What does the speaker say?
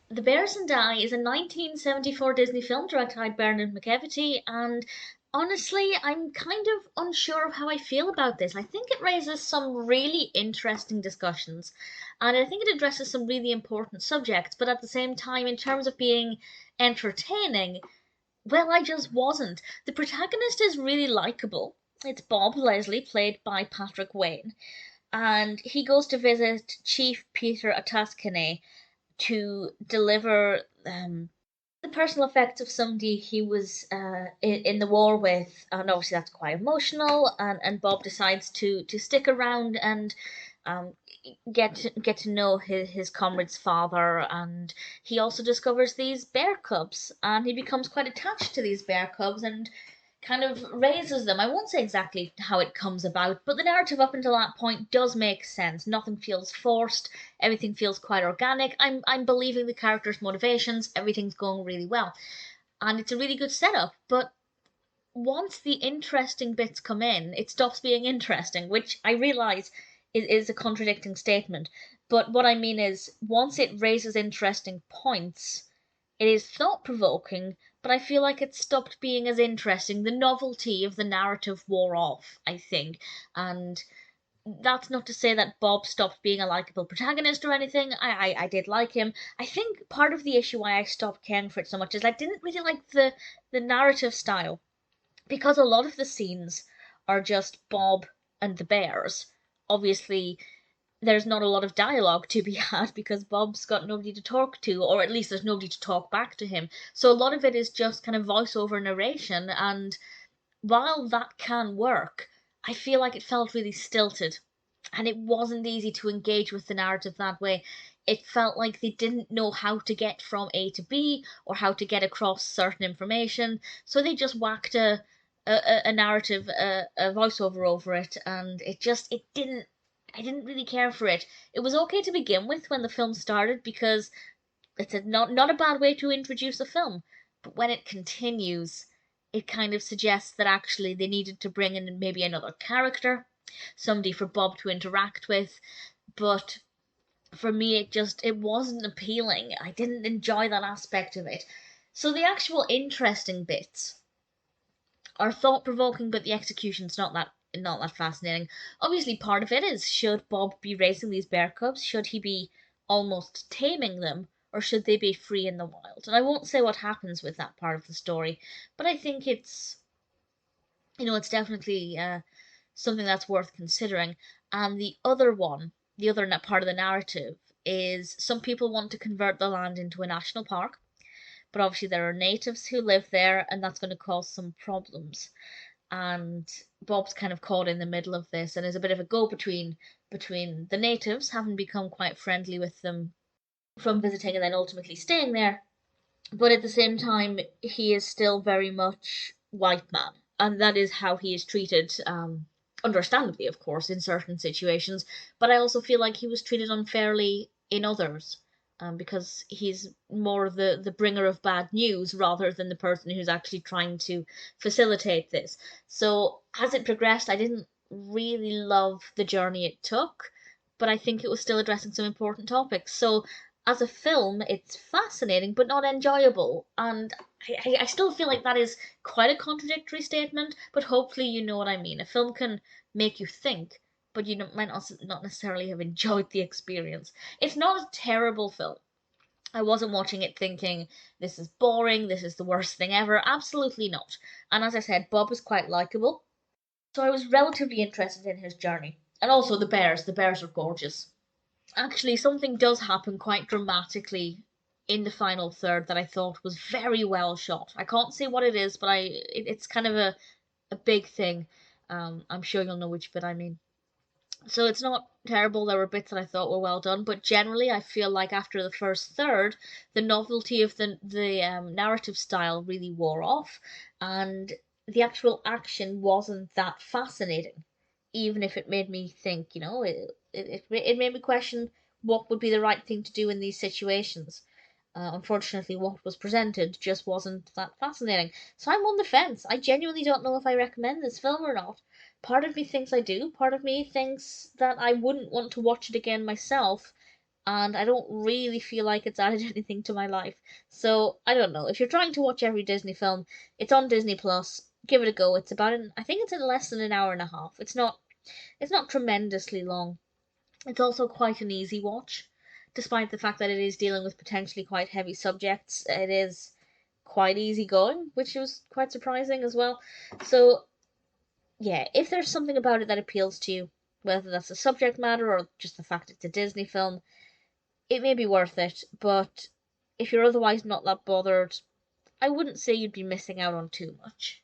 The Bears and I is a 1974 Disney film directed by Bernard McEveety, and honestly, I'm kind of unsure of how I feel about this. I think it raises some really interesting discussions, and I think it addresses some really important subjects, but at the same time, in terms of being entertaining, well, I just wasn't. The protagonist is really likable. It's Bob Leslie, played by Patrick Wayne, and he goes to visit Chief Peter A-Tas-Ka-Nay to deliver the personal effects of somebody he was in the war with, and obviously that's quite emotional. And Bob decides to stick around and um, get to know his comrade's father, and he also discovers these bear cubs, and he becomes quite attached to these bear cubs and kind of raises them. I won't say exactly how it comes about, but the narrative up until that point does make sense. Nothing feels forced. Everything feels quite organic. I'm believing the characters' motivations. Everything's going really well, and it's a really good setup. But once the interesting bits come in, it stops being interesting, which I realize is a contradicting statement. But what I mean is, once it raises interesting points, it is thought provoking, but I feel like it stopped being as interesting. The novelty of the narrative wore off, I think. And that's not to say that Bob stopped being a likable protagonist or anything. I did like him. I think part of the issue why I stopped caring for it so much is I didn't really like the narrative style, because a lot of the scenes are just Bob and the bears. Obviously, there's not a lot of dialogue to be had because Bob's got nobody to talk to, or at least there's nobody to talk back to him. So a lot of it is just kind of voiceover narration, and while that can work, I feel like it felt really stilted, and it wasn't easy to engage with the narrative that way. It felt like they didn't know how to get from A to B or how to get across certain information, so they just whacked a narrative, a voiceover over it, and it didn't. I didn't really care for it. It was okay to begin with when the film started because it's not a bad way to introduce a film, but when it continues, it kind of suggests that actually they needed to bring in maybe another character, somebody for Bob to interact with, but for me it wasn't appealing. I didn't enjoy that aspect of it. So the actual interesting bits are thought provoking, but the execution's not that fascinating. Obviously, part of it is, should Bob be raising these bear cubs? Should he be almost taming them, or should they be free in the wild? And I won't say what happens with that part of the story, but I think it's definitely something that's worth considering. And the other part of the narrative is some people want to convert the land into a national park, but obviously there are natives who live there, and that's going to cause some problems. And Bob's kind of caught in the middle of this and is a bit of a go between the natives, having become quite friendly with them from visiting and then ultimately staying there. But at the same time, he is still very much white man, and that is how he is treated. Understandably, of course, in certain situations, but I also feel like he was treated unfairly in others, because he's more of the bringer of bad news rather than the person who's actually trying to facilitate this. So as it progressed, I didn't really love the journey it took, but I think it was still addressing some important topics. So as a film, it's fascinating but not enjoyable, and I still feel like that is quite a contradictory statement, but hopefully you know what I mean. A film can make you think, but you might not necessarily have enjoyed the experience. It's not a terrible film. I wasn't watching it thinking, this is boring, this is the worst thing ever. Absolutely not. And as I said, Bob is quite likable, so I was relatively interested in his journey. And also the bears. The bears are gorgeous. Actually, something does happen quite dramatically in the final third that I thought was very well shot. I can't say what it is, but it's kind of a big thing. I'm sure you'll know which bit I mean. So it's not terrible. There were bits that I thought were well done, but generally I feel like after the first third, the novelty of the narrative style really wore off, and the actual action wasn't that fascinating. Even if it made me think, it made me question what would be the right thing to do in these situations. Unfortunately, what was presented just wasn't that fascinating. So I'm on the fence. I genuinely don't know if I recommend this film or not. Part of me thinks I do, part of me thinks that I wouldn't want to watch it again myself, and I don't really feel like it's added anything to my life. So I don't know. If you're trying to watch every Disney film, it's on Disney Plus. Give it a go. It's about I think it's in less than an hour and a half. It's not tremendously long. It's also quite an easy watch, despite the fact that it is dealing with potentially quite heavy subjects. It is quite easy going, which was quite surprising as well. So yeah, if there's something about it that appeals to you, whether that's the subject matter or just the fact it's a Disney film, it may be worth it. But if you're otherwise not that bothered, I wouldn't say you'd be missing out on too much.